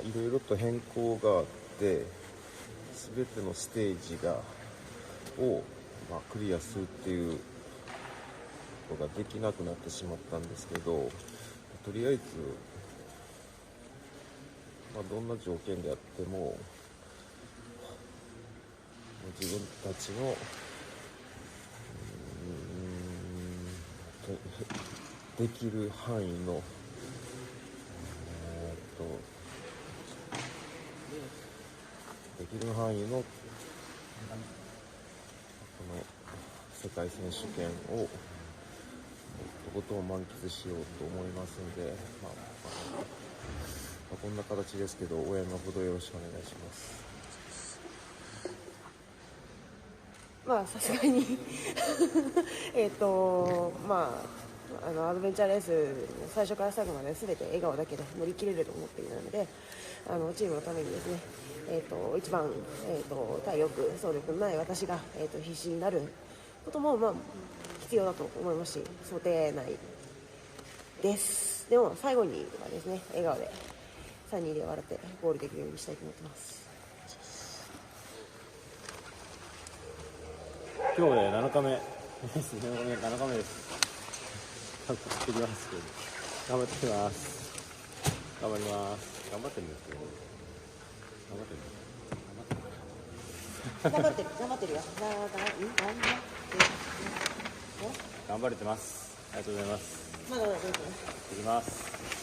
いろいろと変更があって、全てのステージを、クリアするっていうことができなくなってしまったんですけど、とりあえず、どんな条件であっても自分たちのできる範囲のできる範囲のこの世界選手権をとことん満喫しようと思いますので、こんな形ですけど応援のほどよろしくお願いします。さすがにアドベンチャーレース最初から最後まで全て笑顔だけで乗り切れると思っているので、チームのためにですね、一番、体力走力のない私が、必死になることも必要だと思いますし、想定内です。でも最後にはですね、笑顔で3人で笑ってゴールできるようにしたいと思ってます。今日で7日目ですね。7日目です。頑張ってきますけど、頑張ってきます。頑張ります。頑張ってるんですけど、頑張ってるよ。頑張れてます。ありがとうございます。まだいきます。